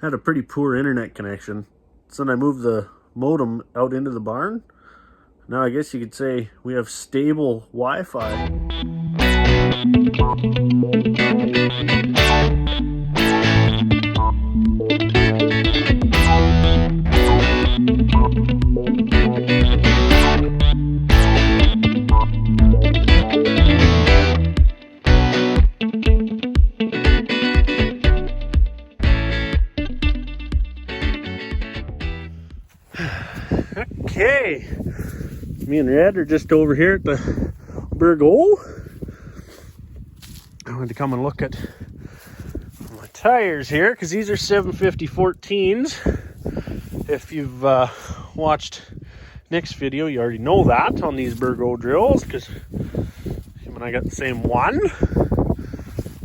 had a pretty poor internet connection. So then I moved the modem out into the barn. Now I guess you could say we have stable Wi-Fi. Okay, me and Red are just over here at the Bourgault. I wanted to come and look at my tires here because these are 750 14s. If you've watched Nick's video, you already know that on these Bourgault drills because him and I got the same one.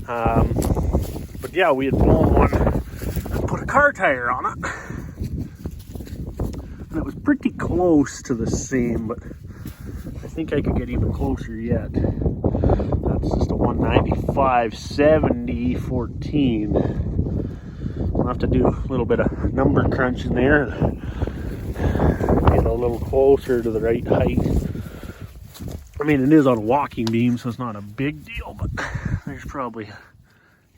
But yeah, we had blown one and put a car tire on it. And it was pretty close to the same, but I think I could get even closer yet. That's just a 195/70 14. I'll have to do a little bit of number crunching there. Get a little closer to the right height. I mean, it is on a walking beam, so it's not a big deal, but there's probably,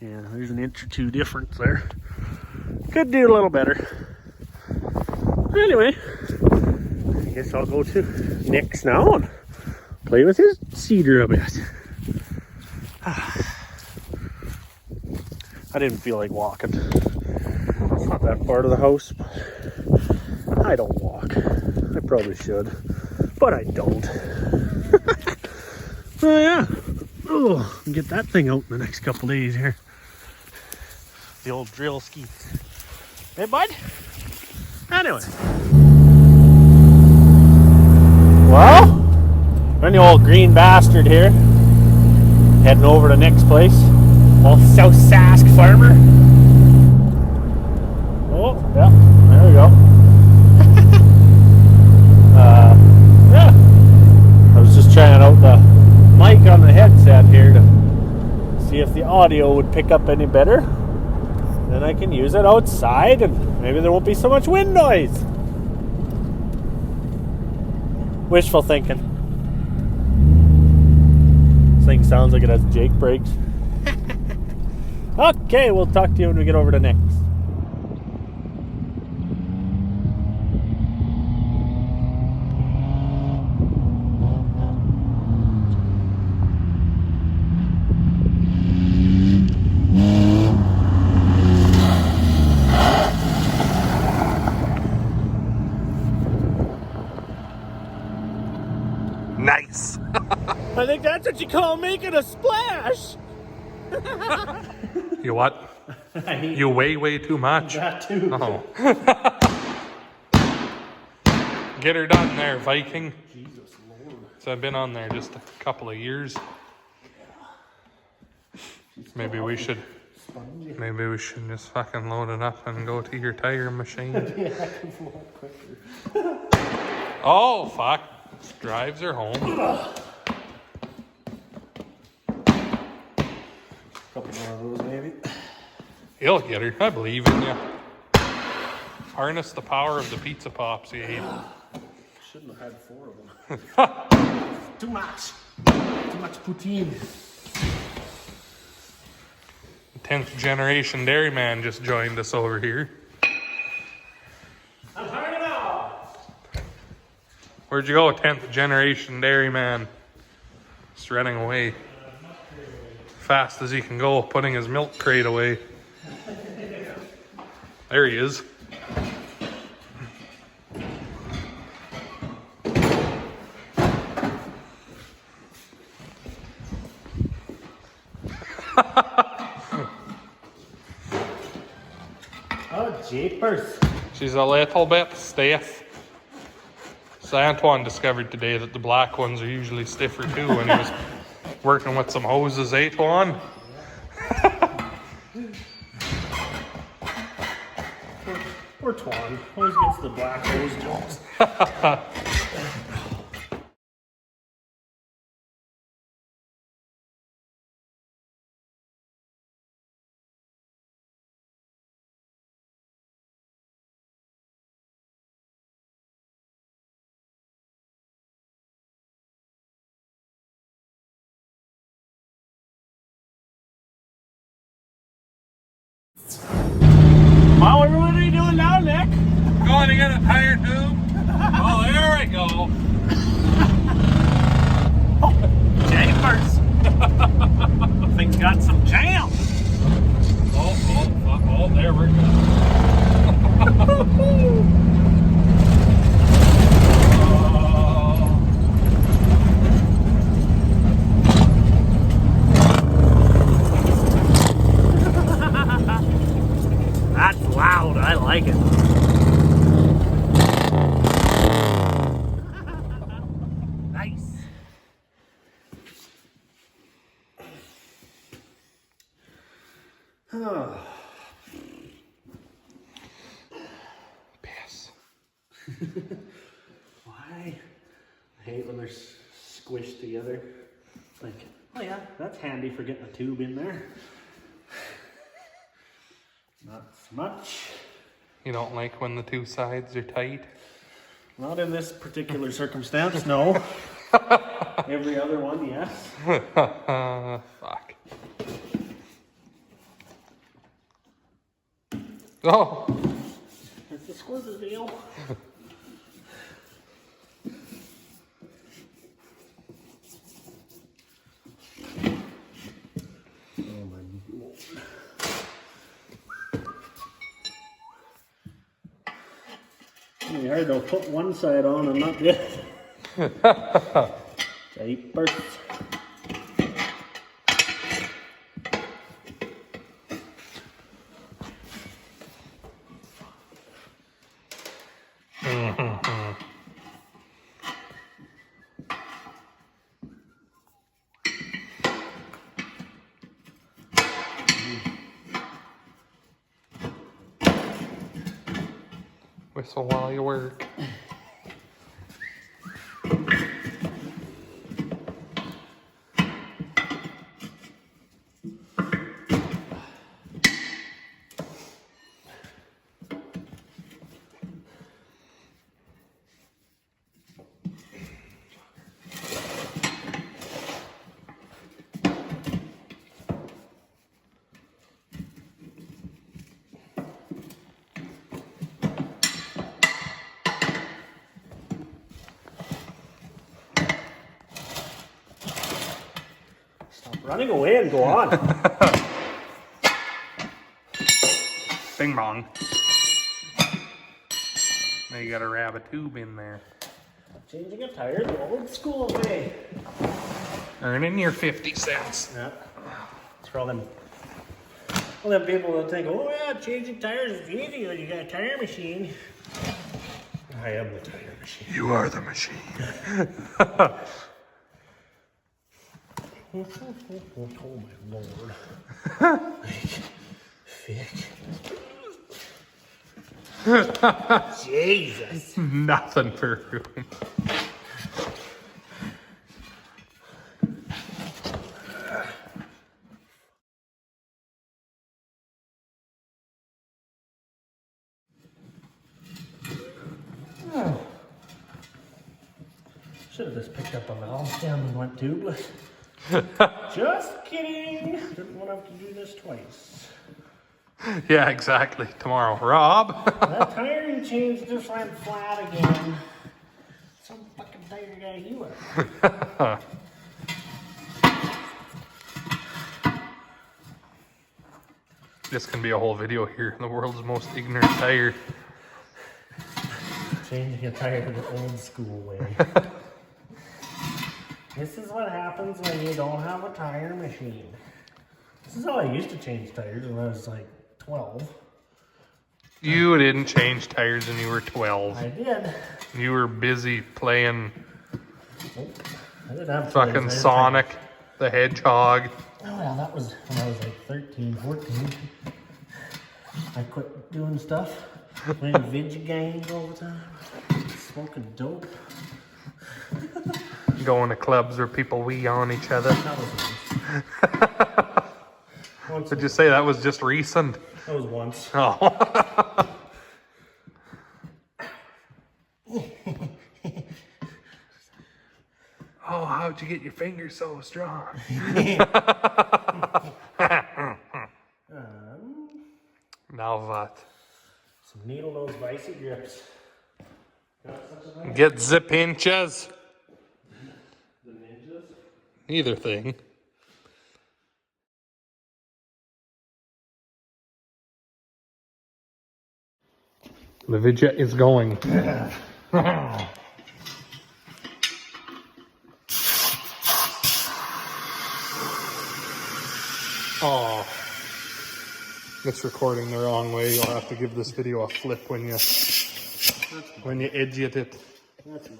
yeah, there's an inch or two difference there. Could do a little better. Anyway, I guess I'll go to Nick's now and play with his cedar a bit. I didn't feel like walking. It's not that far to the house, but I don't walk. I probably should, but I don't. Oh yeah. Oh, get that thing out in the next couple days here. The old drill skis. Hey, bud? Anyway. Well, we're the old green bastard here. Heading over to Nick's place. Old South Sask Farmer. Oh, yeah, there we go. Yeah. I was just trying out the mic on the headset here to see if the audio would pick up any better. Then I can use it outside and maybe there won't be so much wind noise. Wishful thinking. This thing sounds like it has Jake brakes. Okay, we'll talk to you when we get over to Nick's. Nice. I think that's what you call making a splash. You what? You weigh way too much. That too. Oh. Get her done there, Viking. Jesus Lord. So I've been on there just a couple of years. Maybe we should just fucking load it up and go to your tire machine. Yeah, I can flow quicker. Oh fuck. Drives her home. Couple more of those maybe. He'll get her. I believe in you. Harness the power of the pizza pops you ate. Shouldn't have had 4 of them. Too much. Too much poutine. 10th generation dairyman just joined us over here. I'm turning off. Where'd you go, 10th generation dairyman? Just running away. Fast as he can go, putting his milk crate away. There he is. Oh, jeepers. She's a little bit stiff. So Antoine discovered today that the black ones are usually stiffer too when he was working with some hoses, Antoine. Poor Twan. Always gets the black hose jobs. Wow, what are you doing now, Nick? Going to get a tire tube. Oh, there we go. Japers. Thing's got some jam. Oh, there we go. That's loud. I like it. Nice. Piss. Why? I hate when they're squished together. Like, oh yeah, that's handy for getting a tube in there. Not so much. You don't like when the two sides are tight? Not in this particular circumstance, no. Every other one, yes. Fuck. Oh! It's a squirter deal. Oh my Lord. Pretty hard to put one side on and not the other. Japers. Whistle while you work. Running away and go on. Bing bong. Now you gotta wrap a tube in there. Changing a tire the old school way. Earning your 50 cents. Yeah. It's for all them people that think, oh yeah, changing tires is easy when you got a tire machine. I am the tire machine. You are the machine. Oh my Lord. Like, thick. Jesus. Nothing for room. Should have just picked up a valve stem and went tubeless. Just kidding. Didn't want to have to do this twice. Yeah, exactly. Tomorrow. Rob. That tire you changed just went flat again. Some fucking tire guy you are. This can be a whole video here. The world's most ignorant tire. Changing a tire the old school way. This is what happens when you don't have a tire machine. This is how I used to change tires when I was like 12. You didn't change tires when you were 12. I did. You were busy playing I did have fucking tires. Sonic the Hedgehog. Oh yeah, that was when I was like 13, 14. I quit doing stuff. Playing video games all the time. Smoking dope. Going to clubs where people wee on each other. That was once. Did you say that was just recent? That was once. Oh. Oh, how'd you get your fingers so strong? Now what? Some needle nose vice grips. Got such a thing? Get zip inches. The ninjas? Neither thing. The video is going. Oh, it's recording the wrong way. You'll have to give this video a flip when you edit it. That's mine.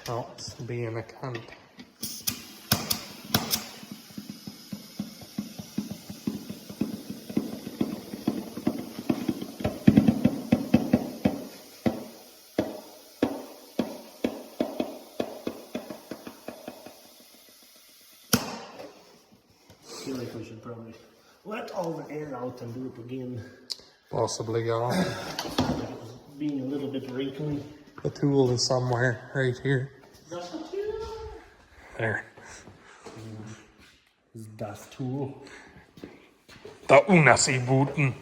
Oh, it's being a cunt. I feel like we should probably let all the air out and do it again. Possibly, yeah. Being a little bit wrinkly. The tool is somewhere right here. That's the tool. There. This is das tool. Da unasi booten.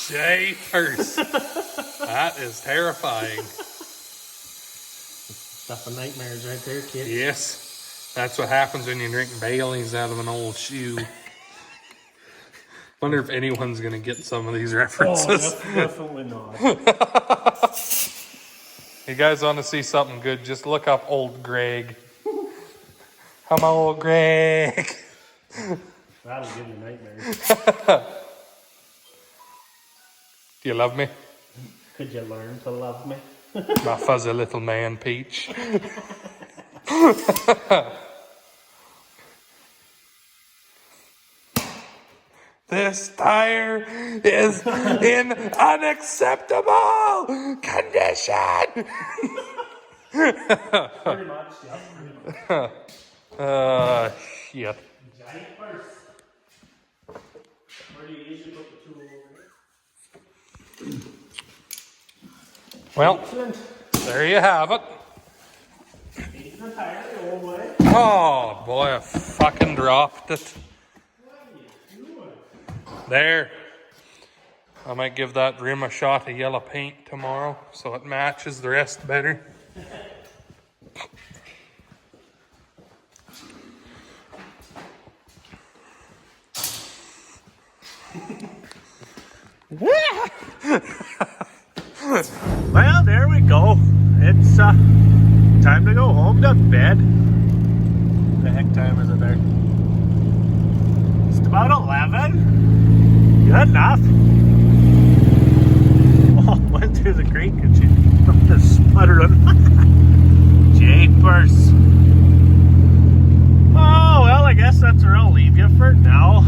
Shapers. That is terrifying. Stuff of nightmares right there, kid. Yes. That's what happens when you drink Bailey's out of an old shoe. Wonder if anyone's gonna get some of these references. Oh, definitely not. You guys want to see something good? Just look up old Greg. Come on, old Greg. That'll give you nightmares. Do you love me? Could you learn to love me? My fuzzy little man, Peach. This tire is in unacceptable condition. Pretty much, yeah. Shit. Giant purse. Where do you usually put the tool over? Well, Excellent. there you have it. Take the tire the whole way. Oh boy, I fucking dropped it. What are you doing? There. I might give that rim a shot of yellow paint tomorrow so it matches the rest better. Well, there we go. It's time to go home to bed. What the heck time is it there? It's about 11. Good enough. Oh, went through the creek and she just sputtering. Japers. Oh, well, I guess that's where I'll leave you for now.